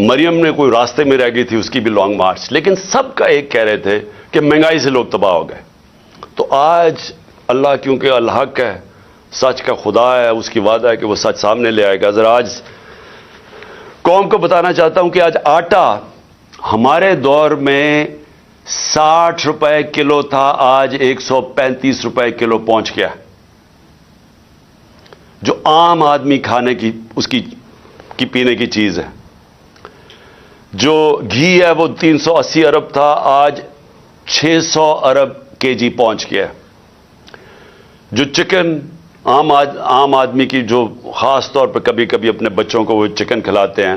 مریم نے کوئی راستے میں رہ گئی تھی، اس کی بھی لانگ مارچ، لیکن سب کا ایک کہہ رہے تھے کہ مہنگائی سے لوگ تباہ ہو گئے۔ تو آج اللہ کیونکہ الحق ہے، سچ کا خدا ہے، اس کی وعدہ ہے کہ وہ سچ سامنے لے آئے گا۔ ذرا آج قوم کو بتانا چاہتا ہوں کہ آج آٹا ہمارے دور میں 60 روپے کلو تھا، آج 135 روپے کلو پہنچ گیا، جو عام آدمی کھانے کی اس کی پینے کی چیز ہے۔ جو گھی ہے وہ 380 ارب تھا، آج 600 ارب کے جی پہنچ گیا۔ جو چکن عام آدمی کی، جو خاص طور پہ کبھی کبھی اپنے بچوں کو وہ چکن کھلاتے ہیں،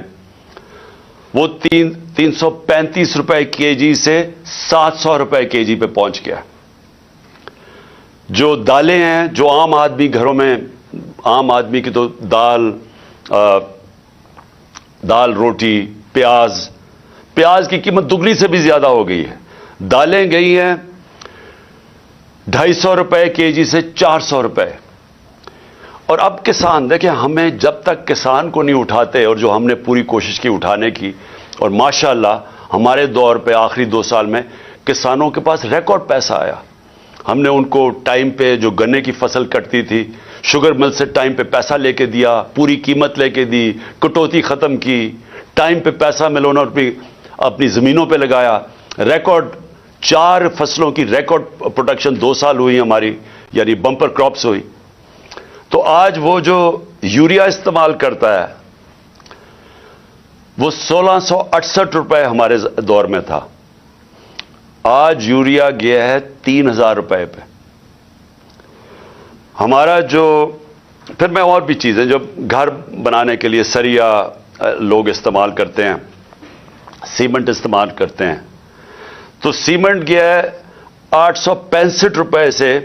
وہ 335 روپے کے جی سے 700 روپے کے جی پہ پہنچ گیا۔ جو دالیں ہیں، جو عام آدمی گھروں میں، عام آدمی کی تو دال روٹی، پیاز کی قیمت دگنی سے بھی زیادہ ہو گئی ہے۔ دالیں گئی ہیں 250 روپے کے جی سے 400 روپے۔ اور اب کسان دیکھیں، ہمیں جب تک کسان کو نہیں اٹھاتے، اور جو ہم نے پوری کوشش کی اٹھانے کی، اور ماشاءاللہ ہمارے دور پہ آخری 2 سال میں کسانوں کے پاس ریکارڈ پیسہ آیا۔ ہم نے ان کو ٹائم پہ جو گنے کی فصل کٹتی تھی، شوگر مل سے ٹائم پہ پیسہ لے کے دیا، پوری قیمت لے کے دی، کٹوتی ختم کی، ٹائم پہ پیسہ ملونا اور اپنی زمینوں پہ لگایا۔ ریکارڈ 4 فصلوں کی ریکارڈ پروڈکشن 2 سال ہوئی ہماری، یعنی بمپر کراپس ہوئی۔ تو آج وہ جو یوریا استعمال کرتا ہے وہ 1668 روپے ہمارے دور میں تھا، آج یوریا گیا ہے 3000 روپے پہ۔ ہمارا جو پھر میں اور بھی چیزیں جو گھر بنانے کے لیے سریا لوگ استعمال کرتے ہیں، سیمنٹ استعمال کرتے ہیں، تو سیمنٹ گیا ہے 865 روپے سے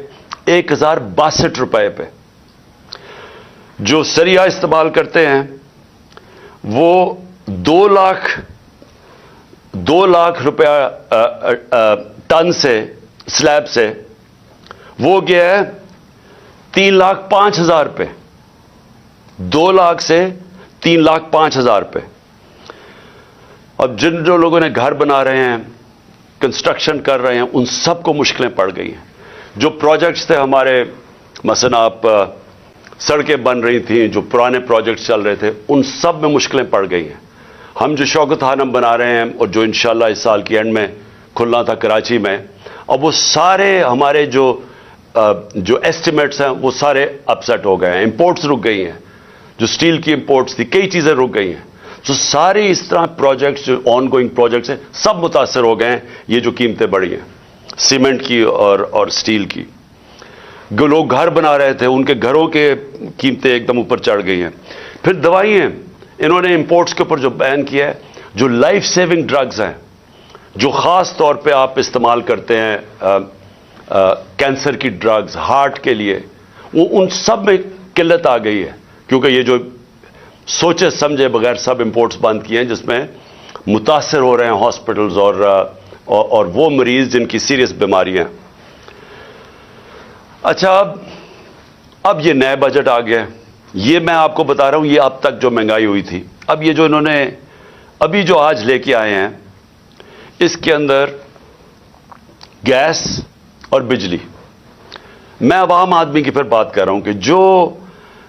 1062 روپے پہ۔ جو سریا استعمال کرتے ہیں وہ 2 لاکھ روپیہ ٹن سے، سلیب سے، وہ گیا ہے 3,05,000 پہ۔ 2 لاکھ سے 3,05,000 پہ۔ اب جو لوگوں نے گھر بنا رہے ہیں، کنسٹرکشن کر رہے ہیں، ان سب کو مشکلیں پڑ گئی ہیں۔ جو پروجیکٹس تھے ہمارے، مثلا آپ سڑکیں بن رہی تھیں، جو پرانے پروجیکٹس چل رہے تھے، ان سب میں مشکلیں پڑ گئی ہیں۔ ہم جو شوکت خانم بنا رہے ہیں، اور جو انشاءاللہ اس سال کی اینڈ میں کھلنا تھا کراچی میں، اب وہ سارے ہمارے جو ایسٹیمیٹس ہیں وہ سارے اپسیٹ ہو گئے ہیں۔ امپورٹس رک گئی ہیں، جو سٹیل کی امپورٹس تھی، کئی چیزیں رک گئی ہیں۔ تو سارے اس طرح پروجیکٹس، جو آن گوئنگ پروجیکٹس ہیں، سب متاثر ہو گئے ہیں۔ یہ جو قیمتیں بڑھی ہیں سیمنٹ کی اور سٹیل کی، جو لوگ گھر بنا رہے تھے ان کے گھروں کے قیمتیں ایک دم اوپر چڑھ گئی ہیں۔ پھر دوائیں، انہوں نے امپورٹس کے اوپر جو بین کیا ہے، جو لائف سیونگ ڈرگز ہیں، جو خاص طور پہ آپ استعمال کرتے ہیں، کینسر کی ڈرگز، ہارٹ کے لیے، وہ ان سب میں قلت آ گئی ہے، کیونکہ یہ جو سوچے سمجھے بغیر سب امپورٹس بند کیے ہیں، جس میں متاثر ہو رہے ہیں ہاسپٹلز اور وہ مریض جن کی سیریس بیماریاں۔ اچھا، اب یہ نئے بجٹ آ گیا، یہ میں آپ کو بتا رہا ہوں، یہ اب تک جو مہنگائی ہوئی تھی، اب یہ جو انہوں نے ابھی جو آج لے کے آئے ہیں، اس کے اندر گیس اور بجلی، میں عوام آدمی کی پھر بات کر رہا ہوں کہ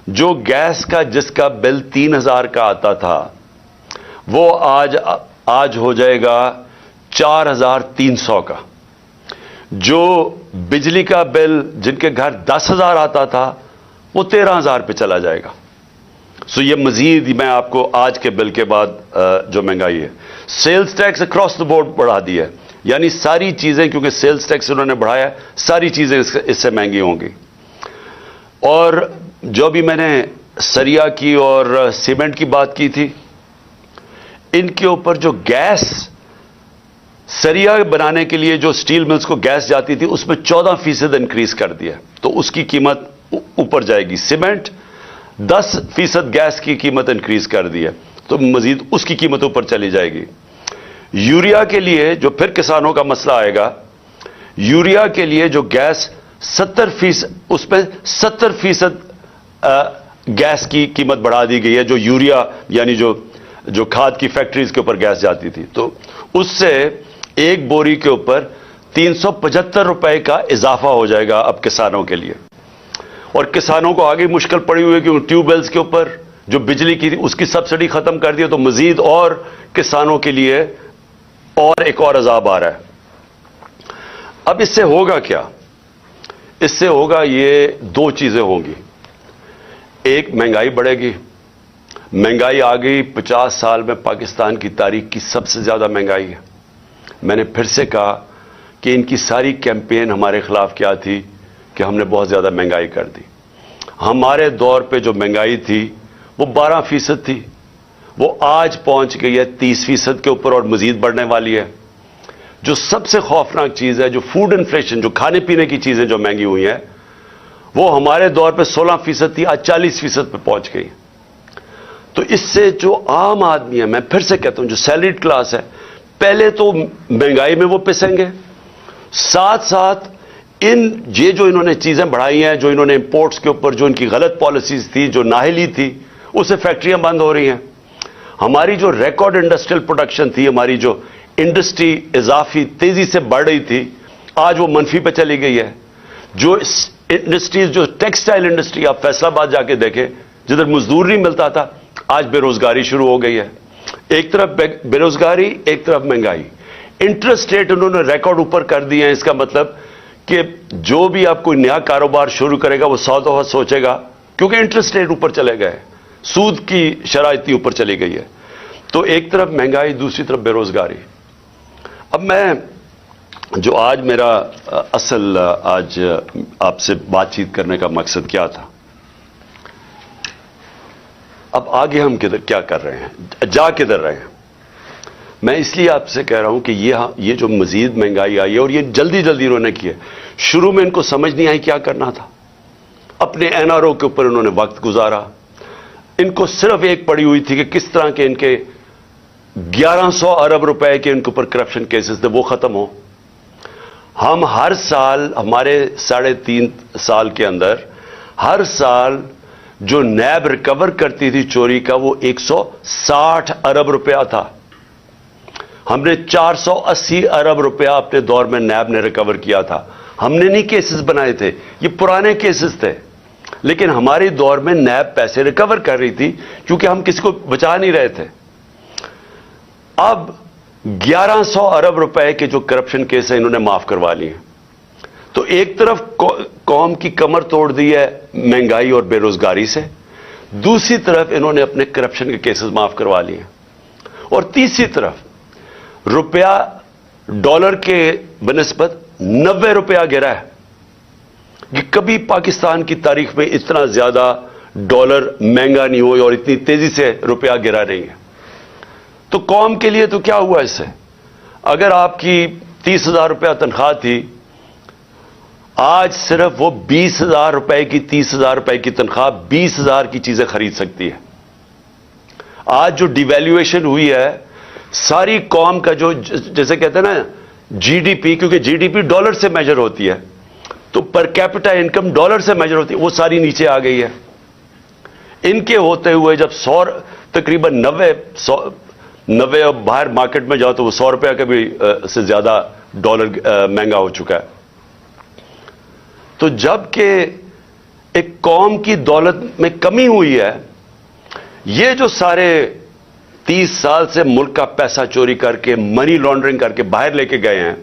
جو گیس کا جس کا بل 3000 کا آتا تھا، وہ آج ہو جائے گا 4300 کا۔ جو بجلی کا بل جن کے گھر 10,000 آتا تھا، وہ 13,000 پہ چلا جائے گا۔ سو یہ مزید میں آپ کو آج کے بل کے بعد جو مہنگائی ہے، sales tax across the board بڑھا دیا ہے، یعنی ساری چیزیں، کیونکہ سیلز ٹیکس انہوں نے بڑھایا، ساری چیزیں اس سے مہنگی ہوں گی۔ اور جو بھی میں نے سریا کی اور سیمنٹ کی بات کی تھی، ان کے اوپر جو گیس، سریا بنانے کے لیے جو سٹیل ملز کو گیس جاتی تھی، اس میں 14% انکریز کر دیا، تو اس کی قیمت اوپر جائے گی۔ سیمنٹ 10% گیس کی قیمت انکریز کر دی ہے، تو مزید اس کی قیمت اوپر چلی جائے گی۔ یوریا کے لیے جو پھر کسانوں کا مسئلہ آئے گا، یوریا کے لیے جو گیس 70%، اس میں 70% گیس کی قیمت بڑھا دی گئی ہے، جو یوریا یعنی جو جو کھاد کی فیکٹریز کے اوپر گیس جاتی تھی، تو اس سے ایک بوری کے اوپر 375 روپے کا اضافہ ہو جائے گا اب کسانوں کے لیے. اور کسانوں کو آگے مشکل پڑی ہوئی ہے کہ ٹیوب ویلز کے اوپر جو بجلی کی تھی اس کی سبسڈی ختم کر دی ہے، تو مزید اور کسانوں کے لیے اور ایک اور عذاب آ رہا ہے. اب اس سے ہوگا کیا؟ اس سے ہوگا یہ دو چیزیں ہوں گی. ایک، مہنگائی بڑھے گی. مہنگائی آ گئی 50 سال میں پاکستان کی تاریخ کی سب سے زیادہ مہنگائی ہے. میں نے پھر سے کہا کہ ان کی ساری کیمپین ہمارے خلاف کیا تھی کہ ہم نے بہت زیادہ مہنگائی کر دی. ہمارے دور پہ جو مہنگائی تھی وہ 12% تھی، وہ آج پہنچ گئی ہے 30% کے اوپر اور مزید بڑھنے والی ہے. جو سب سے خوفناک چیز ہے، جو فوڈ انفلیشن، جو کھانے پینے کی چیزیں جو مہنگی ہوئی ہیں، وہ ہمارے دور پہ 16% تھی، آج 40% پہ پہنچ گئی. تو اس سے جو عام آدمی ہے، میں پھر سے کہتا ہوں جو سیلریڈ کلاس ہے، پہلے تو مہنگائی میں وہ پسیں گے، ساتھ ساتھ یہ جو انہوں نے چیزیں بڑھائی ہیں، جو انہوں نے امپورٹس کے اوپر جو ان کی غلط پالیسیز تھی، جو نااہلی تھی، اسے فیکٹریاں بند ہو رہی ہیں. ہماری جو ریکارڈ انڈسٹریل پروڈکشن تھی، ہماری جو انڈسٹری اضافی تیزی سے بڑھ رہی تھی، آج وہ منفی پہ چلی گئی ہے. جو انڈسٹریز، جو ٹیکسٹائل انڈسٹری، آپ فیصل آباد جا کے دیکھیں، جدھر مزدور نہیں ملتا تھا، آج بے روزگاری شروع ہو گئی ہے. ایک طرف بے روزگاری، ایک طرف مہنگائی. انٹرسٹ ریٹ انہوں نے ریکارڈ اوپر کر دیے ہیں. اس کا مطلب کہ جو بھی آپ کوئی نیا کاروبار شروع کرے گا وہ 100 دفعہ سوچے گا، کیونکہ انٹرسٹ ریٹ اوپر چلے گئے، سود کی شرح اتنی اوپر چلی گئی ہے. تو ایک طرف مہنگائی، دوسری طرف بے روزگاری. اب میں جو آج میرا اصل آج آپ سے بات چیت کرنے کا مقصد کیا تھا، اب آگے ہم کیا کر رہے ہیں، جا کدھر رہے ہیں. میں اس لیے آپ سے کہہ رہا ہوں کہ یہ جو مزید مہنگائی آئی ہے، اور یہ جلدی جلدی انہوں نے کی ہے. شروع میں ان کو سمجھ نہیں آئی کیا کرنا تھا. اپنے این آر او کے اوپر انہوں نے وقت گزارا. ان کو صرف ایک پڑی ہوئی تھی کہ کس طرح کے ان کے 1100 ارب روپے کے ان کے اوپر کرپشن کیسز تھے وہ ختم ہو. ہم ہر سال، ہمارے 3.5 سال کے اندر، ہر سال جو نیب ریکور کرتی تھی چوری کا، وہ 160 ارب روپیہ تھا. ہم نے 480 ارب روپیہ اپنے دور میں نیب نے ریکور کیا تھا. ہم نے نہیں کیسز بنائے تھے، یہ پرانے کیسز تھے، لیکن ہمارے دور میں نیب پیسے ریکور کر رہی تھی کیونکہ ہم کسی کو بچا نہیں رہے تھے. اب 1100 ارب روپے کے جو کرپشن کیس ہیں انہوں نے معاف کروا لیے. تو ایک طرف قوم کی کمر توڑ دی ہے مہنگائی اور بے روزگاری سے، دوسری طرف انہوں نے اپنے کرپشن کے کیسز معاف کروا لیے، اور تیسری طرف روپیہ ڈالر کے بنسبت 90 روپیہ گرا ہے. یہ کبھی پاکستان کی تاریخ میں اتنا زیادہ ڈالر مہنگا نہیں ہوئی اور اتنی تیزی سے روپیہ گرا نہیں ہے. تو قوم کے لیے تو کیا ہوا اس سے؟ اگر آپ کی 30,000 روپیہ تنخواہ تھی، آج صرف وہ 20,000 روپے کی 30,000 روپے کی تنخواہ 20,000 کی چیزیں خرید سکتی ہے. آج جو ڈی ویلیویشن ہوئی ہے، ساری قوم کا جو جیسے کہتے ہیں نا جی ڈی پی، کیونکہ جی ڈی پی ڈالر سے میجر ہوتی ہے، تو پر کیپٹا انکم ڈالر سے میجر ہوتی ہے، وہ ساری نیچے آ گئی ہے. ان کے ہوتے ہوئے جب تقریباً 90 باہر مارکیٹ میں جاؤ تو وہ 100 روپیہ کا بھی سے زیادہ ڈالر مہنگا ہو چکا ہے. تو جب کہ ایک قوم کی دولت میں کمی ہوئی ہے، یہ جو سارے 30 سال سے ملک کا پیسہ چوری کر کے، منی لانڈرنگ کر کے باہر لے کے گئے ہیں،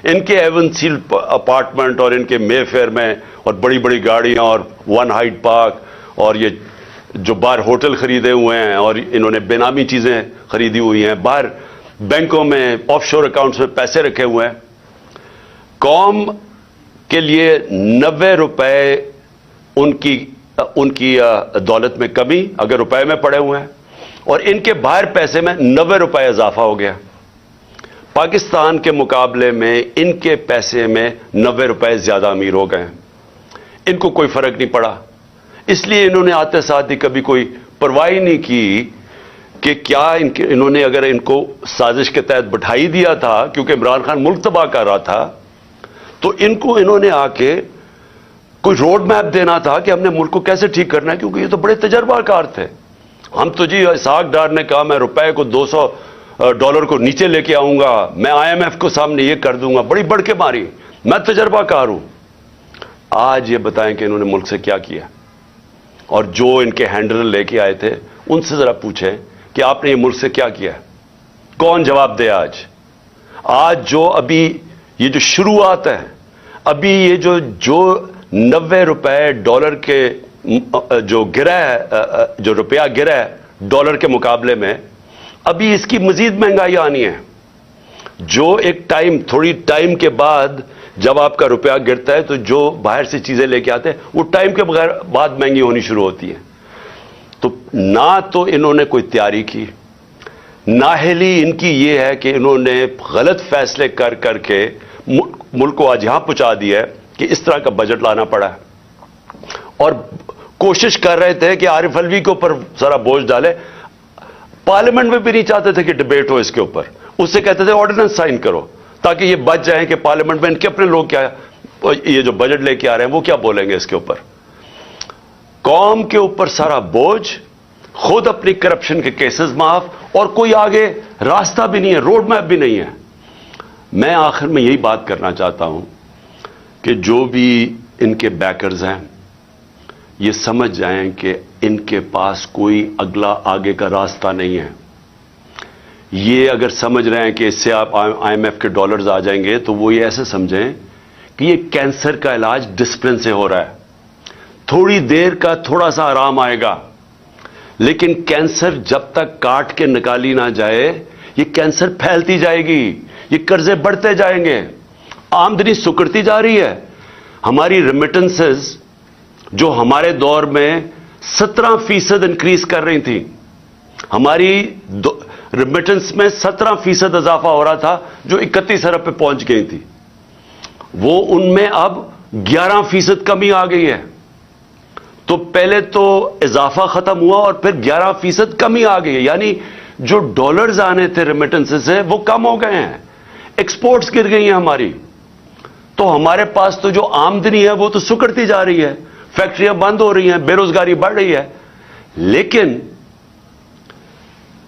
ان کے ایون سیل اپارٹمنٹ اور ان کے مے فیئر میں اور بڑی بڑی گاڑیاں اور ون ہائٹ پارک اور یہ جو باہر ہوٹل خریدے ہوئے ہیں اور انہوں نے بے نامی چیزیں خریدی ہوئی ہیں، باہر بینکوں میں آف شور اکاؤنٹس میں پیسے رکھے ہوئے ہیں، قوم کے لیے 90 روپے ان کی دولت میں کمی اگر روپے میں پڑے ہوئے ہیں، اور ان کے باہر پیسے میں 90 روپے اضافہ ہو گیا. پاکستان کے مقابلے میں ان کے پیسے میں 90 روپے زیادہ امیر ہو گئے ہیں. ان کو کوئی فرق نہیں پڑا، اس لیے انہوں نے آتے ساتھ ہی کبھی کوئی پرواہ نہیں کی کہ کیا انہوں نے اگر ان کو سازش کے تحت بٹھائی دیا تھا کیونکہ عمران خان ملک تباہ کر رہا تھا، تو انہوں نے آ کے کوئی روڈ میپ دینا تھا کہ ہم نے ملک کو کیسے ٹھیک کرنا ہے، کیونکہ یہ تو بڑے تجربہ کار تھے. ہم تو جی اسحاق ڈار نے کہا میں روپے کو $200 کو نیچے لے کے آؤں گا, میں IMF کو سامنے یہ کر دوں گا, بڑی بڑھ کے ماری, میں تجربہ کار ہوں. آج یہ بتائیں کہ انہوں نے ملک سے کیا کیا, اور جو ان کے ہینڈلر لے کے آئے تھے ان سے ذرا پوچھیں کہ آپ نے یہ ملک سے کیا کیا, کون جواب دے. آج جو ابھی یہ جو شروعات ہے, ابھی یہ جو $90 کے جو گرا ہے, جو روپیہ گرا ہے ڈالر کے مقابلے میں, ابھی اس کی مزید مہنگائی آنی ہے. جو ایک تھوڑی ٹائم کے بعد جب آپ کا روپیہ گرتا ہے تو جو باہر سے چیزیں لے کے آتے ہیں وہ ٹائم کے بعد مہنگی ہونی شروع ہوتی ہے. تو نہ تو انہوں نے کوئی تیاری کی, نااہلی ان کی یہ ہے کہ انہوں نے غلط فیصلے کر کے ملک کو آج یہاں پہنچا دیا ہے کہ اس طرح کا بجٹ لانا پڑا ہے. اور کوشش کر رہے تھے کہ عارف علوی کے اوپر سارا بوجھ ڈالے, پارلیمنٹ میں بھی نہیں چاہتے تھے کہ ڈبیٹ ہو اس کے اوپر, اس سے کہتے تھے آرڈیننس سائن کرو تاکہ یہ بچ جائیں کہ پارلیمنٹ میں ان کے اپنے لوگ کیا یہ جو بجٹ لے کے آ رہے ہیں وہ کیا بولیں گے اس کے اوپر. قوم کے اوپر سارا بوجھ, خود اپنی کرپشن کے کیسز معاف, اور کوئی آگے راستہ بھی نہیں ہے, روڈ میپ بھی نہیں ہے. میں آخر میں یہی بات کرنا چاہتا ہوں کہ جو بھی ان کے بیکرز ہیں یہ سمجھ جائیں کہ ان کے پاس کوئی اگلا آگے کا راستہ نہیں ہے. یہ اگر سمجھ رہے ہیں کہ اس سے آپ IMF کے ڈالرز آ جائیں گے تو وہ یہ ایسے سمجھیں کہ یہ کینسر کا علاج ڈسپلن سے ہو رہا ہے, تھوڑی دیر کا تھوڑا سا آرام آئے گا, لیکن کینسر جب تک کاٹ کے نکالی نہ جائے یہ کینسر پھیلتی جائے گی, یہ قرضے بڑھتے جائیں گے, آمدنی سکڑتی جا رہی ہے. ہماری ریمیٹنسز جو ہمارے دور میں 17% انکریز کر رہی تھی, ہماری ریمیٹنس میں 17% اضافہ ہو رہا تھا جو 31 ارب پہ پہنچ گئی تھی, وہ ان میں اب 11% کمی آ گئی ہے. تو پہلے تو اضافہ ختم ہوا اور پھر 11% کمی آ گئی ہے, یعنی جو ڈالرز آنے تھے ریمیٹنس سے وہ کم ہو گئے ہیں, ایکسپورٹس گر گئی ہیں ہماری. تو ہمارے پاس تو جو آمدنی ہے وہ تو سکڑتی جا رہی ہے, فیکٹریاں بند ہو رہی ہیں, بے روزگاری بڑھ رہی ہے, لیکن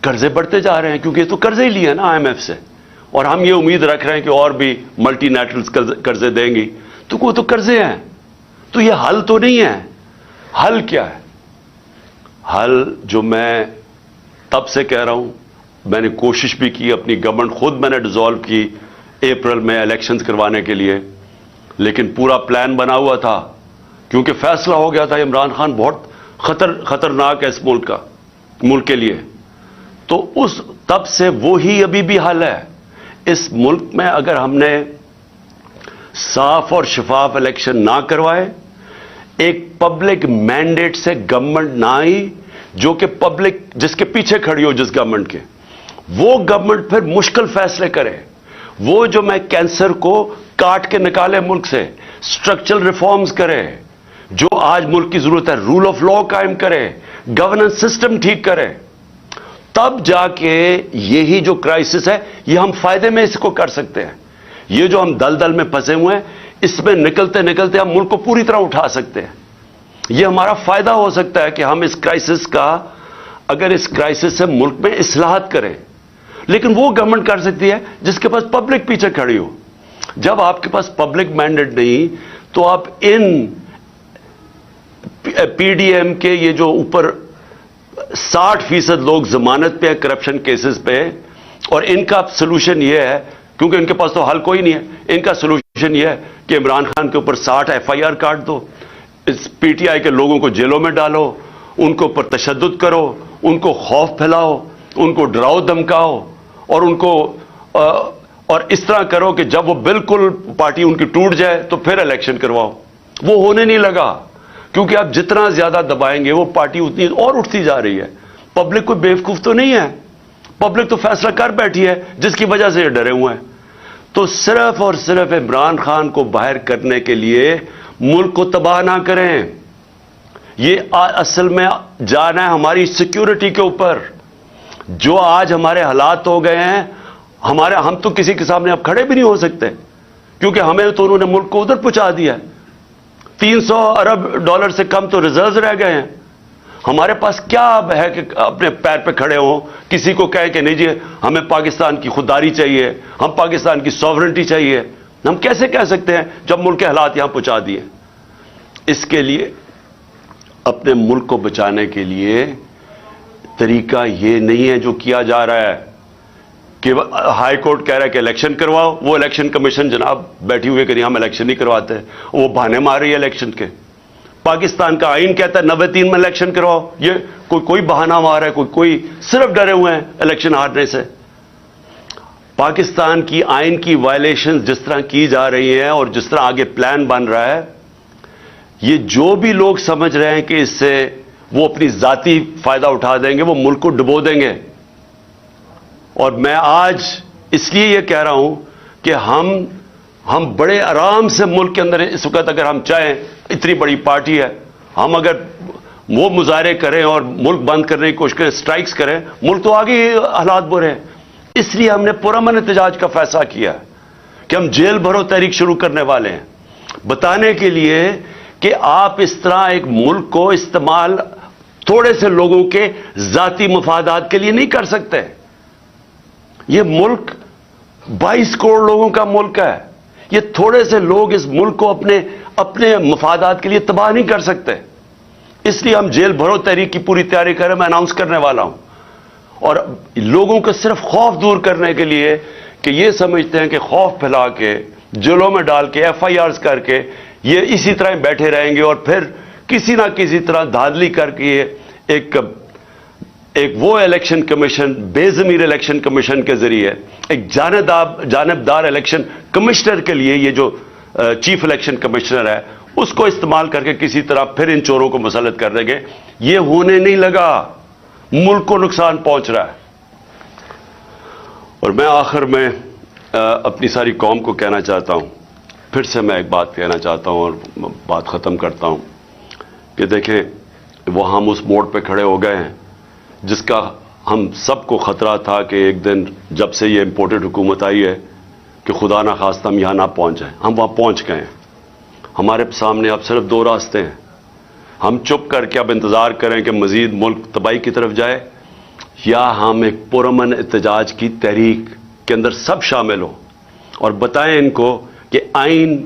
قرضے بڑھتے جا رہے ہیں کیونکہ یہ تو قرضے ہی لیے ہیں نا IMF سے, اور ہم یہ امید رکھ رہے ہیں کہ اور بھی ملٹی نیشنلز قرضے دیں گی, تو وہ تو قرضے ہیں. تو یہ حل تو نہیں ہے. حل کیا ہے؟ حل جو میں تب سے کہہ رہا ہوں, میں نے کوشش بھی کی, اپنی گورنمنٹ خود میں نے ڈیزالو کی اپریل میں الیکشنز کروانے کے لیے, لیکن پورا پلان بنا ہوا تھا کیونکہ فیصلہ ہو گیا تھا عمران خان بہت خطرناک ہے اس ملک کے لیے. تو اس تب سے وہی ابھی بھی حل ہے. اس ملک میں اگر ہم نے صاف اور شفاف الیکشن نہ کروائے, ایک پبلک مینڈیٹ سے گورنمنٹ نہ آئی جو کہ پبلک جس کے پیچھے کھڑی ہو جس گورنمنٹ کے, وہ گورنمنٹ پھر مشکل فیصلے کرے, وہ جو میں کینسر کو کاٹ کے نکالے ملک سے, اسٹرکچرل ریفارمز کرے, جو آج ملک کی ضرورت ہے, رول آف لا قائم کرے, گورننس سسٹم ٹھیک کرے, تب جا کے یہی جو کرائسس ہے یہ ہم فائدے میں اس کو کر سکتے ہیں. یہ جو ہم دلدل میں پھنسے ہوئے ہیں اس میں نکلتے نکلتے ہم ملک کو پوری طرح اٹھا سکتے ہیں. یہ ہمارا فائدہ ہو سکتا ہے کہ ہم اس کرائسس کا, اگر اس کرائسس سے ملک میں اصلاحات کریں, لیکن وہ گورنمنٹ کر سکتی ہے جس کے پاس پبلک پیچھے کھڑی ہو. جب آپ کے پاس پبلک مینڈیٹ نہیں تو آپ ان PDM کے یہ جو اوپر 60% لوگ ضمانت پہ ہیں کرپشن کیسز پہ, اور ان کا سلوشن یہ ہے, کیونکہ ان کے پاس تو حل کوئی نہیں ہے, ان کا سلوشن یہ ہے کہ عمران خان کے اوپر 60 FIR کاٹ دو, اس PTI کے لوگوں کو جیلوں میں ڈالو, ان کے اوپر تشدد کرو, ان کو خوف پھیلاؤ, ان کو ڈراؤ دھمکاؤ, اور ان کو اور اس طرح کرو کہ جب وہ بالکل پارٹی ان کی ٹوٹ جائے تو پھر الیکشن کرواؤ. وہ ہونے نہیں لگا, کیونکہ آپ جتنا زیادہ دبائیں گے وہ پارٹی اتنی اور اٹھتی جا رہی ہے. پبلک کوئی بیوقوف تو نہیں ہے, پبلک تو فیصلہ کر بیٹھی ہے جس کی وجہ سے یہ ڈرے ہوئے ہیں. تو صرف اور صرف عمران خان کو باہر کرنے کے لیے ملک کو تباہ نہ کریں. یہ اصل میں جانا ہے ہماری سیکیورٹی کے اوپر. جو آج ہمارے حالات ہو گئے ہیں, ہم تو کسی کے سامنے اب کھڑے بھی نہیں ہو سکتے, کیونکہ ہمیں تو انہوں نے ملک کو ادھر پہنچا دیا ہے. $300 ارب سے کم تو ریزروز رہ گئے ہیں. ہمارے پاس کیا اب ہے کہ اپنے پیر پہ کھڑے ہوں، کسی کو کہیں کہ نہیں جی ہمیں پاکستان کی خودداری چاہیے، ہم پاکستان کی سوورنٹی چاہیے؟ ہم کیسے کہہ سکتے ہیں جب ملک کے حالات یہاں پہنچا دیے؟ اس کے لیے اپنے ملک کو بچانے کے لیے طریقہ یہ نہیں ہے جو کیا جا رہا ہے کہ ہائی کورٹ کہہ رہا ہے کہ الیکشن کرواؤ، وہ الیکشن کمیشن جناب بیٹھی ہوئے کہ ہم الیکشن نہیں کرواتے، وہ بہانے مار رہی ہے الیکشن کے۔ پاکستان کا آئین کہتا ہے 93 میں الیکشن کرواؤ، یہ کوئی بہانہ مار رہا ہے، کوئی صرف ڈرے ہوئے ہیں الیکشن ہارنے سے۔ پاکستان کی آئین کی وائلیشن جس طرح کی جا رہی ہیں اور جس طرح آگے پلان بن رہا ہے، یہ جو بھی لوگ سمجھ رہے ہیں کہ اس سے وہ اپنی ذاتی فائدہ اٹھا دیں گے، وہ ملک کو ڈبو دیں گے۔ اور میں آج اس لیے یہ کہہ رہا ہوں کہ ہم بڑے آرام سے ملک کے اندر اس وقت اگر ہم چاہیں، اتنی بڑی پارٹی ہے، ہم اگر وہ مظاہرے کریں اور ملک بند کرنے کی کوشش کریں، سٹرائکس کریں، ملک تو آگے حالات برے ہیں۔ اس لیے ہم نے پرامن احتجاج کا فیصلہ کیا کہ ہم جیل بھرو تحریک شروع کرنے والے ہیں، بتانے کے لیے کہ آپ اس طرح ایک ملک کو استعمال تھوڑے سے لوگوں کے ذاتی مفادات کے لیے نہیں کر سکتے۔ یہ ملک 22 کروڑ لوگوں کا ملک ہے، یہ تھوڑے سے لوگ اس ملک کو اپنے مفادات کے لیے تباہ نہیں کر سکتے۔ اس لیے ہم جیل بھرو تحریک کی پوری تیاری کر رہے ہیں، میں اناؤنس کرنے والا ہوں۔ اور لوگوں کو صرف خوف دور کرنے کے لیے کہ یہ سمجھتے ہیں کہ خوف پھیلا کے، جیلوں میں ڈال کے، ایف آئی آرز کر کے یہ اسی طرح بیٹھے رہیں گے اور پھر کسی نہ کسی طرح دھاندلی کر کے ایک وہ الیکشن کمیشن، بے ضمیر الیکشن کمیشن کے ذریعے ایک جانبدار الیکشن کمشنر کے لیے، یہ جو چیف الیکشن کمشنر ہے، اس کو استعمال کر کے کسی طرح پھر ان چوروں کو مسلط کر دیں گے۔ یہ ہونے نہیں لگا، ملک کو نقصان پہنچ رہا ہے۔ اور میں آخر میں اپنی ساری قوم کو کہنا چاہتا ہوں، پھر سے میں ایک بات کہنا چاہتا ہوں اور بات ختم کرتا ہوں کہ دیکھیں، وہ ہم اس موڑ پہ کھڑے ہو گئے ہیں جس کا ہم سب کو خطرہ تھا کہ ایک دن جب سے یہ امپورٹڈ حکومت آئی ہے کہ خدا نہ خواستہ ہم یہاں نہ پہنچ جائیں۔ ہم وہاں پہنچ گئے ہیں۔ ہمارے سامنے اب صرف 2 راستے ہیں۔ ہم چپ کر کے اب انتظار کریں کہ مزید ملک تباہی کی طرف جائے، یا ہم ایک پرامن احتجاج کی تحریک کے اندر سب شامل ہوں اور بتائیں ان کو کہ آئین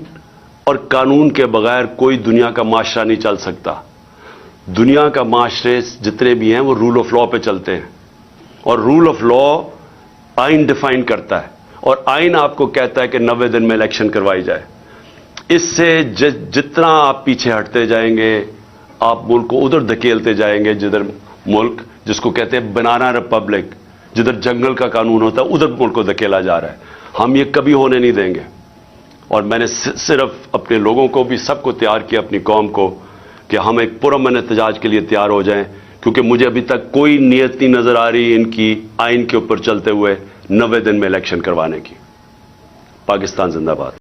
اور قانون کے بغیر کوئی دنیا کا معاشرہ نہیں چل سکتا۔ دنیا کا معاشرے جتنے بھی ہیں وہ رول آف لا پہ چلتے ہیں، اور رول آف لا آئین ڈیفائن کرتا ہے، اور آئین آپ کو کہتا ہے کہ 90 دن میں الیکشن کروائی جائے۔ اس سے جتنا آپ پیچھے ہٹتے جائیں گے، آپ ملک کو ادھر دھکیلتے جائیں گے، جدھر ملک جس کو کہتے ہیں بنانا ریپبلک، جدھر جنگل کا قانون ہوتا ہے، ادھر ملک کو دھکیلا جا رہا ہے۔ ہم یہ کبھی ہونے نہیں دیں گے۔ اور میں نے صرف اپنے لوگوں کو بھی، سب کو تیار کیا، اپنی قوم کو، کہ ہم ایک پرامن احتجاج کے لیے تیار ہو جائیں، کیونکہ مجھے ابھی تک کوئی نیت نہیں نظر آ رہی ان کی آئین کے اوپر چلتے ہوئے 90 دن میں الیکشن کروانے کی۔ پاکستان زندہ باد۔